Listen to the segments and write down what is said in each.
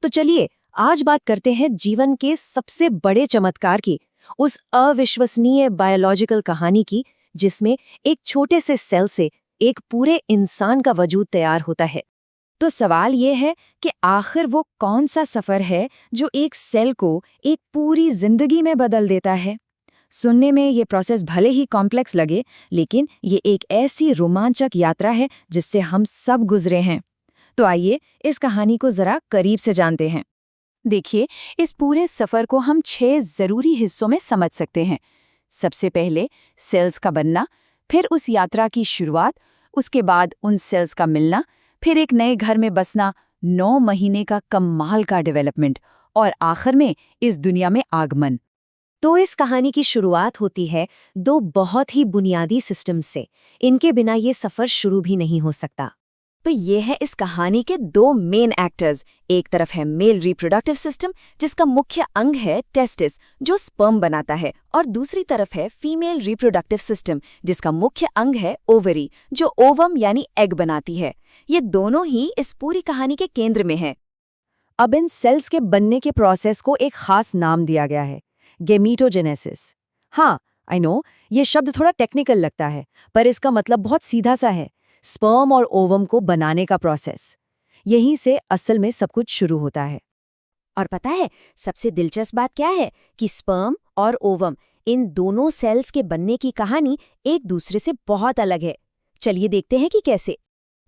तो चलिए आज बात करते हैं जीवन के सबसे बड़े चमत्कार की, उस अविश्वसनीय बायोलॉजिकल कहानी की जिसमें एक छोटे से सेल से एक पूरे इंसान का वजूद तैयार होता है। तो सवाल ये है कि आखिर वो कौन सा सफर है जो एक सेल को एक पूरी जिंदगी में बदल देता है। सुनने में ये प्रोसेस भले ही कॉम्प्लेक्स लगे, लेकिन ये एक ऐसी रोमांचक यात्रा है जिससे हम सब गुजरे हैं। तो आइए इस कहानी को जरा करीब से जानते हैं। देखिए, इस पूरे सफर को हम 6 जरूरी हिस्सों में समझ सकते हैं। सबसे पहले सेल्स का बनना, फिर उस यात्रा की शुरुआत, उसके बाद उन सेल्स का मिलना, फिर एक नए घर में बसना, 9 महीने का कमाल का डेवलपमेंट और आखिर में इस दुनिया में आगमन। तो इस कहानी की शुरुआत होती है दो बहुत ही बुनियादी सिस्टम से। इनके बिना ये सफर शुरू भी नहीं हो सकता। तो ये है इस कहानी के दो मेन एक्टर्स। एक तरफ है मेल रिप्रोडक्टिव सिस्टम, जिसका मुख्य अंग है टेस्टिस जो स्पर्म बनाता है, और दूसरी तरफ है फीमेल रिप्रोडक्टिव सिस्टम, जिसका मुख्य अंग है ओवरी जो ओवम यानी एग बनाती है। ये दोनों ही इस पूरी कहानी के केंद्र में है। अब इन सेल्स के बनने के प्रोसेस को एक खास नाम दिया गया है, गेमीटोजेनेसिस। हाँ, आई नो, ये शब्द थोड़ा टेक्निकल लगता है, पर इसका मतलब बहुत सीधा सा है, स्पर्म और ओवम को बनाने का प्रोसेस। यहीं से असल में सब कुछ शुरू होता है। और पता है सबसे दिलचस्प बात क्या है कि स्पर्म और ओवम, इन दोनों सेल्स के बनने की कहानी एक दूसरे से बहुत अलग है। चलिए देखते हैं कि कैसे।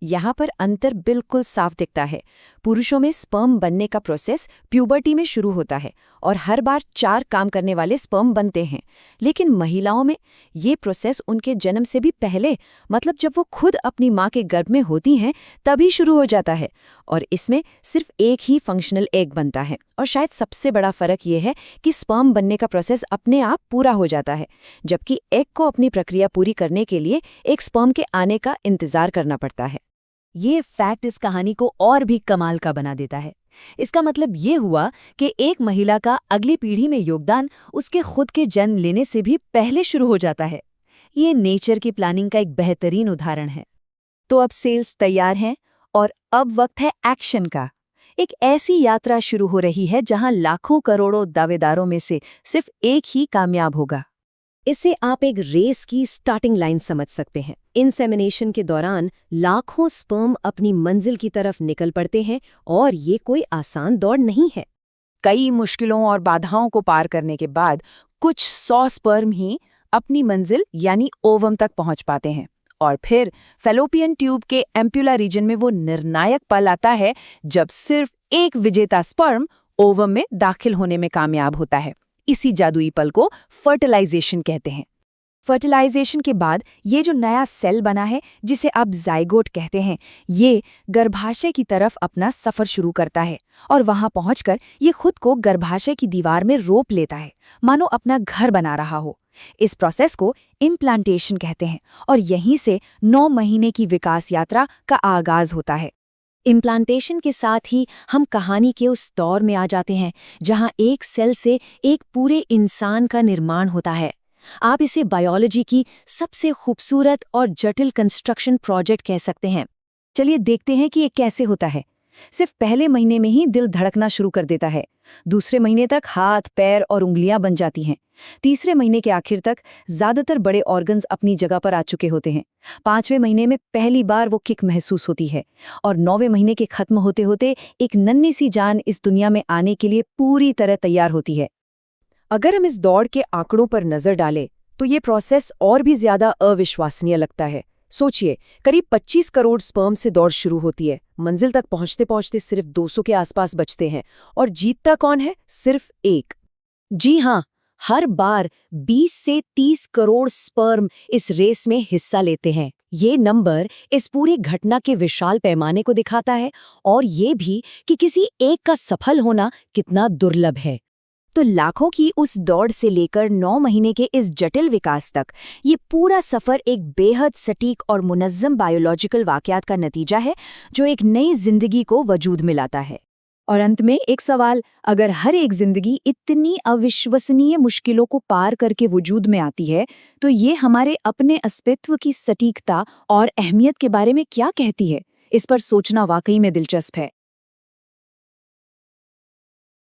यहाँ पर अंतर बिल्कुल साफ दिखता है। पुरुषों में स्पर्म बनने का प्रोसेस प्यूबर्टी में शुरू होता है और हर बार 4 काम करने वाले स्पर्म बनते हैं। लेकिन महिलाओं में ये प्रोसेस उनके जन्म से भी पहले, मतलब जब वो खुद अपनी माँ के गर्भ में होती हैं, तभी शुरू हो जाता है। और इसमें सिर्फ एक ही फंक्शनल एग बनता है। और शायद सबसे बड़ा फर्क ये है कि स्पर्म बनने का प्रोसेस अपने आप पूरा हो जाता है, जबकि एग को अपनी प्रक्रिया पूरी करने के लिए एक स्पर्म के आने का इंतजार करना पड़ता है। ये फैक्ट इस कहानी को और भी कमाल का बना देता है। इसका मतलब ये हुआ कि एक महिला का अगली पीढ़ी में योगदान उसके खुद के जन्म लेने से भी पहले शुरू हो जाता है। ये नेचर की प्लानिंग का एक बेहतरीन उदाहरण है। तो अब सेल्स तैयार हैं और अब वक्त है एक्शन का। एक ऐसी यात्रा शुरू हो रही है जहां लाखों करोड़ों दावेदारों में से सिर्फ एक ही कामयाब होगा। इसे आप एक रेस की स्टार्टिंग लाइन समझ सकते हैं। इंसेमिनेशन के दौरान लाखों स्पर्म अपनी मंजिल की तरफ निकल पड़ते हैं और ये कोई आसान दौड़ नहीं है। कई मुश्किलों और बाधाओं को पार करने के बाद कुछ 100 स्पर्म ही अपनी मंजिल यानी ओवम तक पहुंच पाते हैं। और फिर फैलोपियन ट्यूब के एम्पुला रीजन में वो निर्णायक पल आता है जब सिर्फ एक विजेता स्पर्म ओवम में दाखिल होने में कामयाब होता है। इसी जादुई पल को फर्टिलाइजेशन कहते हैं। फर्टिलाइजेशन के बाद ये जो नया सेल बना है, जिसे आप जाइगोट कहते हैं, ये गर्भाशय की तरफ अपना सफर शुरू करता है और वहां पहुंचकर ये खुद को गर्भाशय की दीवार में रोप लेता है, मानो अपना घर बना रहा हो। इस प्रोसेस को इम्प्लांटेशन कहते हैं और यहीं से 9 महीने की विकास यात्रा का आगाज होता है। इम्प्लांटेशन के साथ ही हम कहानी के उस दौर में आ जाते हैं जहां एक सेल से एक पूरे इंसान का निर्माण होता है। आप इसे बायोलॉजी की सबसे खूबसूरत और जटिल कंस्ट्रक्शन प्रोजेक्ट कह सकते हैं। चलिए देखते हैं कि ये कैसे होता है। सिर्फ पहले महीने में ही दिल धड़कना शुरू कर देता है। दूसरे महीने तक हाथ, पैर और उंगलियां बन जाती हैं। तीसरे महीने के आखिर तक ज्यादातर बड़े ऑर्गन्स अपनी जगह पर आ चुके होते हैं। 5वें महीने में पहली बार वो किक महसूस होती है और 9वें महीने के खत्म होते होते एक नन्ही सी जान इस दुनिया में आने के लिए पूरी तरह तैयार होती है। अगर हम इस दौड़ के आंकड़ों पर नजर डालें तो ये प्रोसेस और भी ज्यादा अविश्वसनीय लगता है। सोचिए, करीब 25 करोड़ स्पर्म से दौड़ शुरू होती है। मंजिल तक पहुंचते पहुंचते सिर्फ 200 के आसपास बचते हैं और जीतता कौन है? सिर्फ एक। जी हाँ, हर बार 20 से 30 करोड़ स्पर्म इस रेस में हिस्सा लेते हैं। ये नंबर इस पूरी घटना के विशाल पैमाने को दिखाता है और ये भी कि किसी एक का सफल होना कितना दुर्लभ है। तो लाखों की उस दौड़ से लेकर 9 महीने के इस जटिल विकास तक ये पूरा सफर एक बेहद सटीक और मुनज़्ज़म बायोलॉजिकल वाकयात का नतीजा है जो एक नई जिंदगी को वजूद में लाता है। और अंत में एक सवाल, अगर हर एक जिंदगी इतनी अविश्वसनीय मुश्किलों को पार करके वजूद में आती है, तो ये हमारे अपने अस्तित्व की सटीकता और अहमियत के बारे में क्या कहती है? इस पर सोचना वाकई में दिलचस्प है।